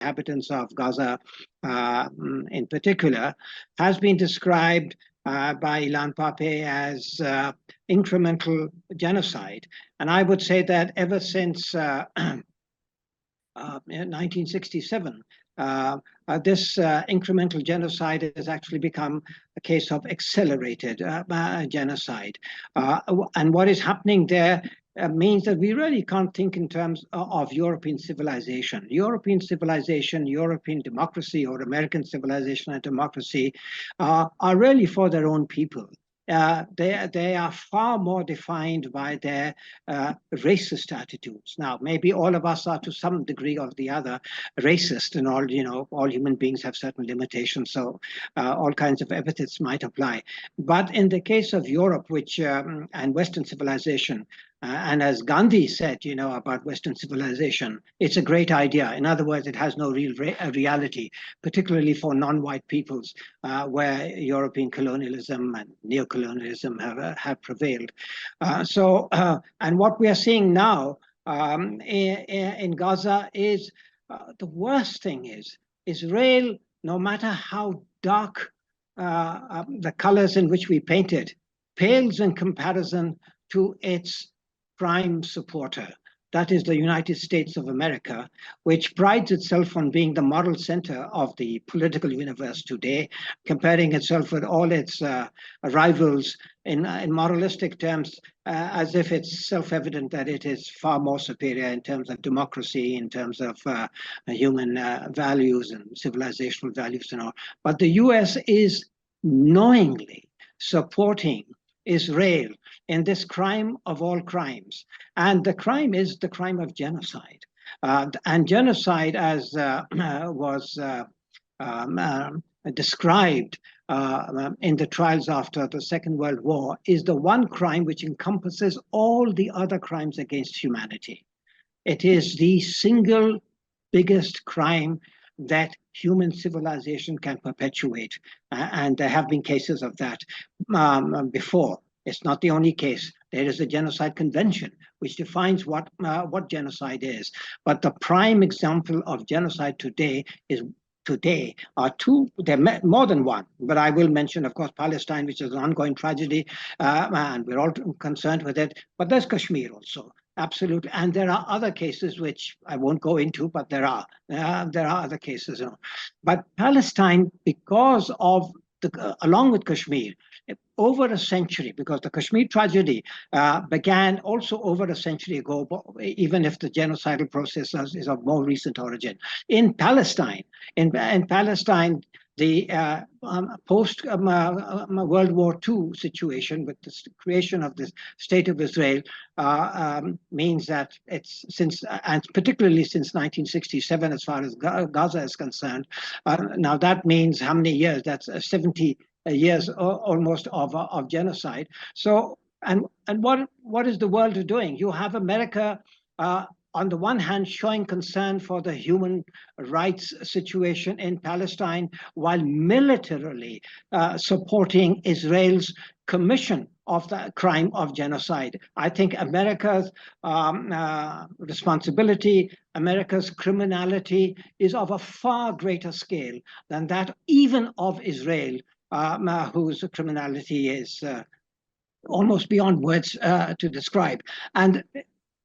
inhabitants of Gaza in particular, has been described by Ilan Pape as incremental genocide. And I would say that ever since 1967, this incremental genocide has actually become a case of accelerated genocide. And what is happening there means that we really can't think in terms of European civilization. European civilization, European democracy, or American civilization and democracy are really for their own people. They are far more defined by their racist attitudes. Now, maybe all of us are to some degree or the other racist, and all human beings have certain limitations, so all kinds of epithets might apply. But in the case of Europe, and Western civilization, and as Gandhi said, about Western civilization, it's a great idea. In other words, it has no real reality, particularly for non-white peoples, where European colonialism and neocolonialism have prevailed. And what we are seeing now in Gaza is the worst thing is Israel, no matter how dark the colors in which we paint it, pales in comparison to its prime supporter. That is the United States of America, which prides itself on being the moral center of the political universe today, comparing itself with all its rivals in moralistic terms, as if it's self-evident that it is far more superior in terms of democracy, in terms of human values and civilizational values and all. But the US is knowingly supporting Israel in this crime of all crimes. And the crime is the crime of genocide. And genocide, as was described in the trials after the Second World War, is the one crime which encompasses all the other crimes against humanity. It is the single biggest crime that human civilization can perpetuate. And there have been cases of that before. It's not the only case. There is a genocide convention which defines what genocide is. But the prime example of genocide today are two, there are more than one, but I will mention, of course, Palestine, which is an ongoing tragedy, and we're all concerned with it. But there's Kashmir also. Absolutely. And there are other cases which I won't go into, but there are other cases. But Palestine, because of along with Kashmir, over a century, because the Kashmir tragedy began also over a century ago, even if the genocidal process is of more recent origin. In Palestine, the post-World War II situation with the creation of the State of Israel means that it's and particularly since 1967, as far as Gaza is concerned, now that means how many years? That's 70 years almost of genocide. So, and what is the world doing? You have America on the one hand showing concern for the human rights situation in Palestine, while militarily supporting Israel's commission of the crime of genocide. I think America's responsibility, America's criminality is of a far greater scale than that even of Israel, whose criminality is almost beyond words to describe. And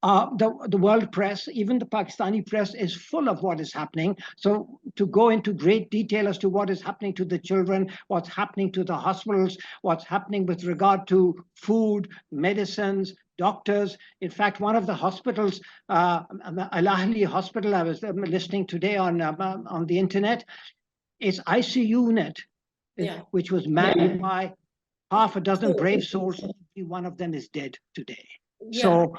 the world press, even the Pakistani press, is full of what is happening. So to go into great detail as to what is happening to the children, what's happening to the hospitals, what's happening with regard to food, medicines, doctors. In fact, one of the hospitals, Al-Ahli Hospital, I was listening today on the internet, its ICU unit, which was manned by half a dozen brave souls. One of them is dead today. So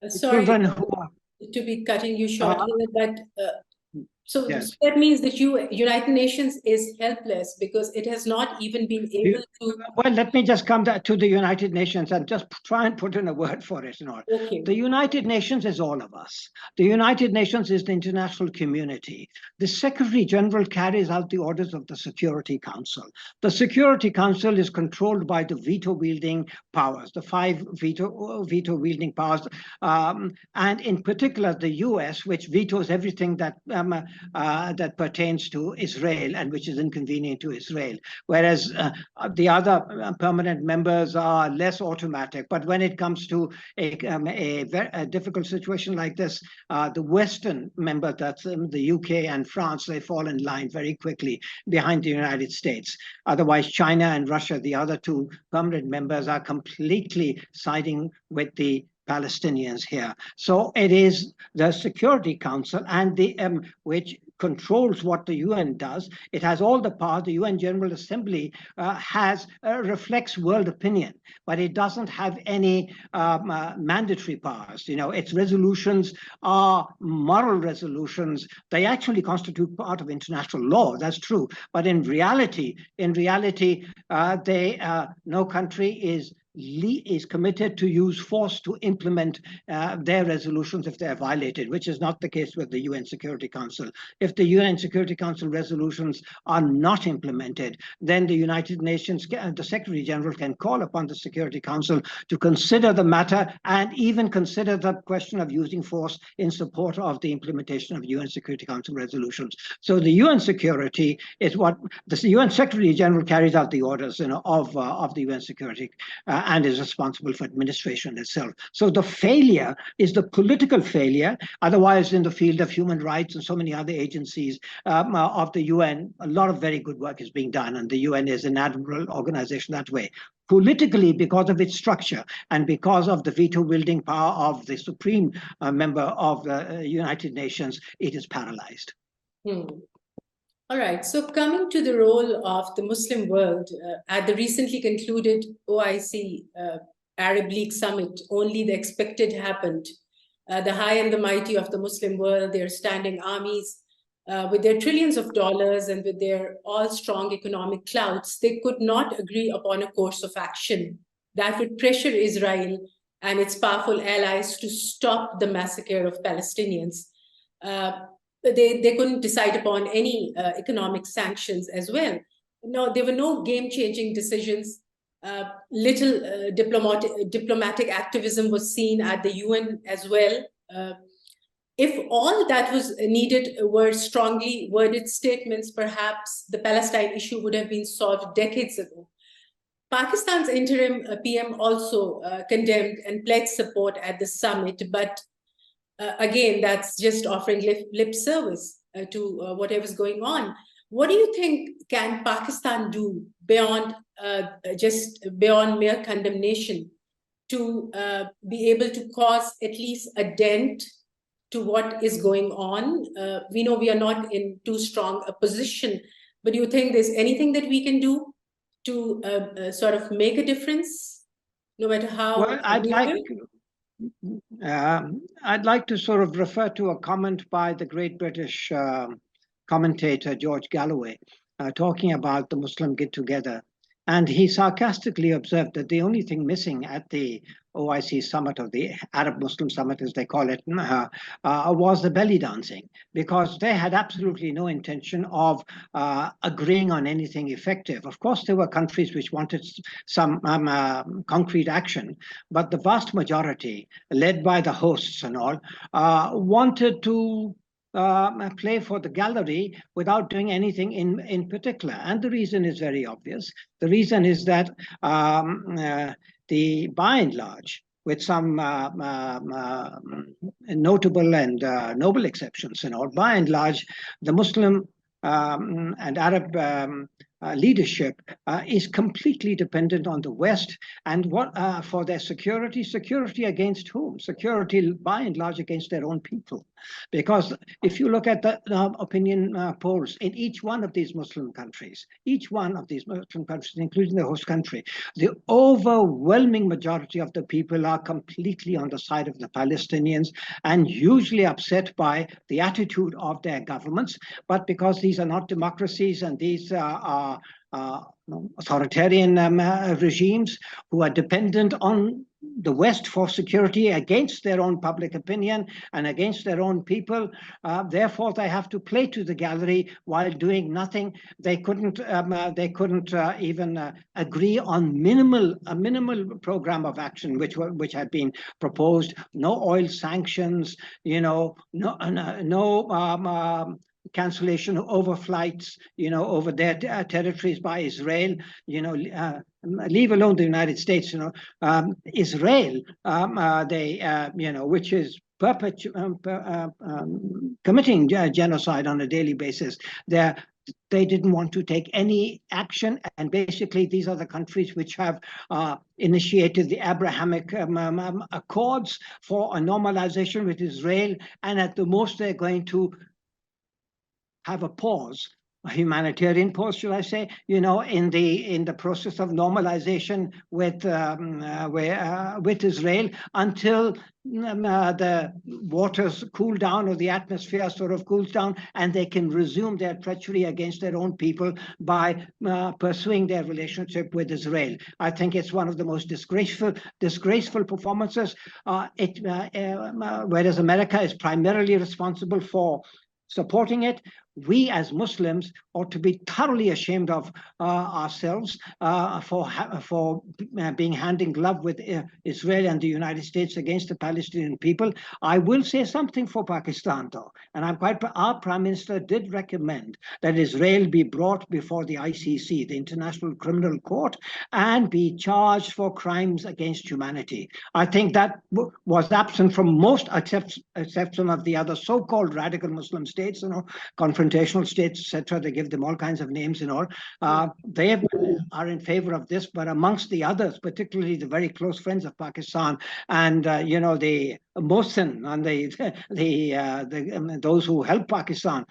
sorry children who are, to be cutting you short here, but so that means that United Nations is helpless because it has not even been able to. Well, let me just come to the United Nations and just try and put in a word for it. Okay. The United Nations is all of us. The United Nations is the international community. The Secretary General carries out the orders of the Security Council. The Security Council is controlled by the veto-wielding powers, the 5 veto-wielding powers, and in particular the US, which vetoes everything that that pertains to Israel and which is inconvenient to Israel, whereas the other permanent members are less automatic. But when it comes to a difficult situation like this, the Western members, that's the UK and France, they fall in line very quickly behind the United States. Otherwise, China and Russia, the other two permanent members, are completely siding with the Palestinians here. So it is the Security Council and the which controls what the UN does. It has all the power. The UN General Assembly reflects world opinion, but it doesn't have any mandatory powers. You know, its resolutions are moral resolutions. They actually constitute part of international law. That's true, but in reality, no country is committed to use force to implement their resolutions if they're violated, which is not the case with the UN Security Council. If the UN Security Council resolutions are not implemented, then the United Nations, the Secretary General can call upon the Security Council to consider the matter and even consider the question of using force in support of the implementation of UN Security Council resolutions. So the UN security is what the UN Secretary General carries out the orders, you know, of the UN security and is responsible for administration itself. So the failure is the political failure. Otherwise, in the field of human rights and so many other agencies of the UN, a lot of very good work is being done, and the UN is an admirable organization that way. Politically, because of its structure and because of the veto-wielding power of the supreme member of the United Nations, it is paralyzed. All right, so coming to the role of the Muslim world, at the recently concluded OIC Arab League Summit, only the expected happened. The high and the mighty of the Muslim world, their standing armies, with their trillions of dollars and with their all-strong economic clouts, they could not agree upon a course of action that would pressure Israel and its powerful allies to stop the massacre of Palestinians. They couldn't decide upon any economic sanctions as well. No, there were no game-changing decisions. Little diplomatic activism was seen at the UN as well. If all that was needed were strongly worded statements, perhaps the Palestine issue would have been solved decades ago. Pakistan's interim PM also condemned and pledged support at the summit, but again, that's just offering lip service to whatever's going on. What do you think can Pakistan do beyond mere condemnation to be able to cause at least a dent to what is going on? We know we are not in too strong a position, but do you think there's anything that we can do to sort of make a difference, no matter how? Well, I'd like to sort of refer to a comment by the great British commentator George Galloway, talking about the Muslim get-together. And he sarcastically observed that the only thing missing at the OIC summit, or the Arab Muslim summit as they call it, was the belly dancing, because they had absolutely no intention of agreeing on anything effective. Of course, there were countries which wanted some concrete action, but the vast majority, led by the hosts and all, wanted to play for the gallery without doing anything in particular. And the reason is very obvious. The reason is that by and large, with some notable and noble exceptions and all, by and large, the Muslim and Arab leadership is completely dependent on the West, and for their security. Security against whom? Security by and large against their own people. Because if you look at the opinion polls in each one of these Muslim countries, including the host country, the overwhelming majority of the people are completely on the side of the Palestinians and hugely upset by the attitude of their governments. But because these are not democracies and these are authoritarian regimes who are dependent on the West for security against their own public opinion and against their own people, therefore they have to play to the gallery while doing nothing. They couldn't even agree on a minimal program of action which had been proposed. No oil sanctions, no cancellation of overflights, over their territories by Israel, leave alone the United States, Israel, which is committing genocide on a daily basis. They didn't want to take any action, and basically these are the countries which have initiated the Abrahamic Accords for a normalization with Israel, and at the most they're going to have a pause, a humanitarian pause, should I say, in the process of normalization with Israel until the waters cool down, or the atmosphere sort of cools down, and they can resume their treachery against their own people by pursuing their relationship with Israel. I think it's one of the most disgraceful performances. Whereas America is primarily responsible for supporting it, we as Muslims ought to be thoroughly ashamed of ourselves for being hand in glove with Israel and the United States against the Palestinian people. I will say something for Pakistan, though, and our Prime Minister did recommend that Israel be brought before the ICC, the International Criminal Court, and be charged for crimes against humanity. I think that was absent from most, except some of the other so-called radical Muslim states, confrontational states, etc. They give them all kinds of names and all. They are in favor of this, but amongst the others, particularly the very close friends of Pakistan and the Mohsen and those who help Pakistan,